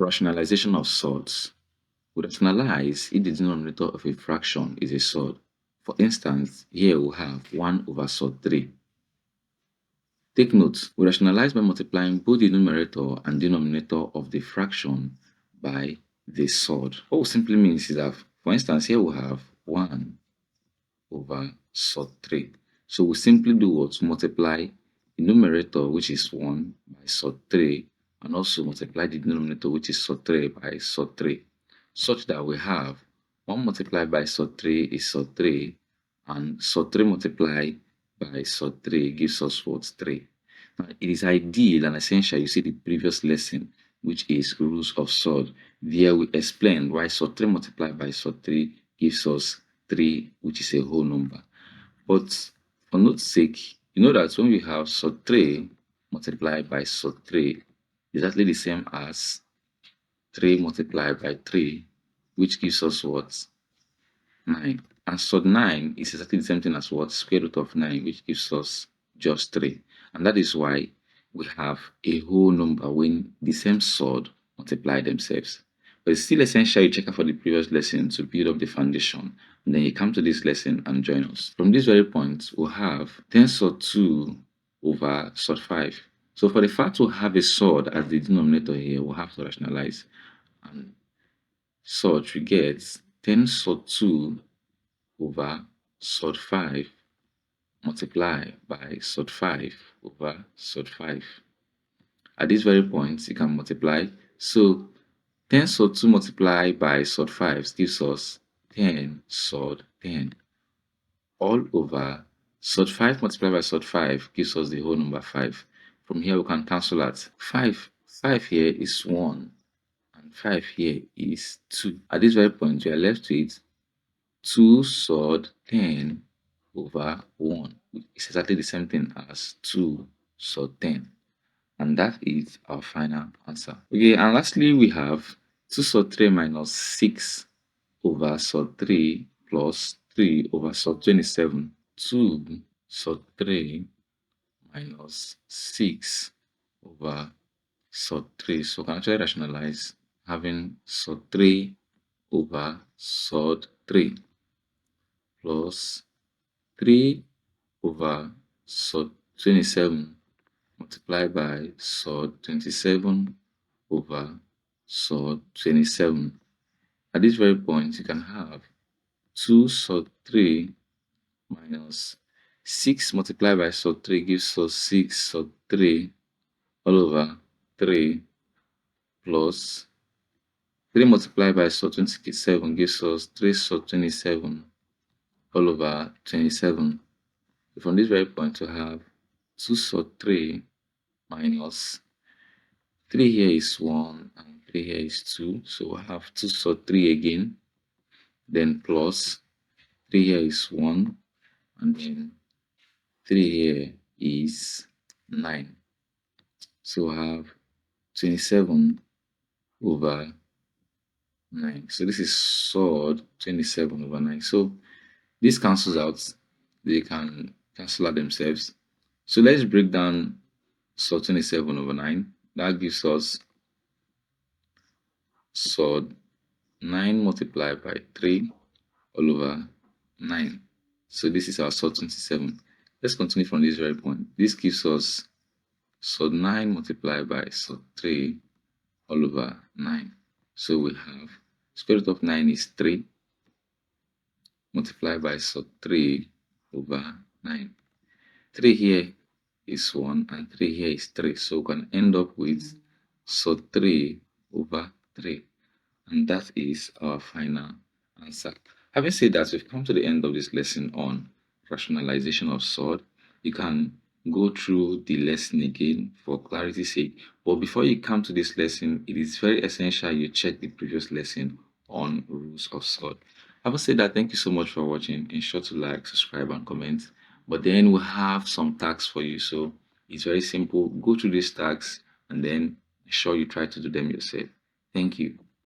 Rationalization of surds. We rationalize if the denominator of a fraction is a surd. For instance, here we have 1 over surd 3. Take note, we rationalize by multiplying both the numerator and denominator of the fraction by the surd. What we simply means is that, for instance, here we have 1 over surd 3. So we simply do what? Multiply the numerator, which is 1, by surd 3, and also multiply the denominator, which is surd 3, by surd 3, such that we have 1 multiplied by surd 3 is surd 3, and surd 3 multiplied by surd 3 gives us what? 3. Now, it is ideal and essential you see the previous lesson, which is rules of surd. There we explained why surd 3 multiplied by surd 3 gives us 3, which is a whole number. But for note's sake, you know that when we have surd 3 multiplied by surd 3, exactly the same as 3 multiplied by 3, which gives us what? 9. And surd 9 is exactly the same thing as what? Square root of 9, which gives us just 3. And that is why we have a whole number when the same surd multiply themselves. But it's still essential you check out for the previous lesson to build up the foundation. And then you come to this lesson and join us. From this very point, we'll have 10 surd 2 over surd 5. So for the fact to have a surd as the denominator here, we'll have to rationalize. And such we get 10 surd 2 over surd 5 multiplied by surd 5 over surd 5. At this very point, you can multiply. So 10 surd 2 multiplied by surd 5 gives us 10 surd 10. All over surd 5 multiplied by surd 5 gives us the whole number 5. From here, we can cancel out 5. 5 here is 1, and 5 here is 2. At this very point, we are left with 2 surd 10 over 1. It's exactly the same thing as 2 surd 10. And that is our final answer. Okay, and lastly, we have 2 surd 3 minus 6 over surd 3 plus 3 over surd 27. 2 surd 3 minus 6 over surd 3. So we can actually rationalize having surd 3 over surd 3 plus 3 over surd 27 multiplied by surd 27 over surd 27. At this very point, you can have 2 surd 3 minus 6 multiplied by surd 3 gives us 6 surd 3 all over 3 plus 3 multiplied by surd 27 gives us 3 surd 27 all over 27. From this very point, we have 2 surd 3 minus 3 here is 1 and 3 here is 2. So we have 2 surd 3 again. Then plus 3 here is 1, and then 3 here is 9. So we have 27 over 9. So this is surd 27 over 9. So this cancels out. They can cancel out themselves. So let's break down surd 27 over 9. That gives us surd 9 multiplied by 3 all over 9. So this is our surd 27. Let's continue from this very point. This gives us surd 9 multiplied by surd 3 all over 9. So we have square root of 9 is 3 multiplied by surd 3 over 9. 3 here is 1 and 3 here is 3. So we can end up with surd 3 over 3. And that is our final answer. Having said that, we've come to the end of this lesson on rationalization of surd. You can go through the lesson again for clarity's sake. But before you come to this lesson, it is very essential you check the previous lesson on rules of surd. Having said that, thank you so much for watching. Ensure to like, subscribe, and comment. But then we have some tasks for you. So it's very simple. Go through these tasks and then ensure you try to do them yourself. Thank you.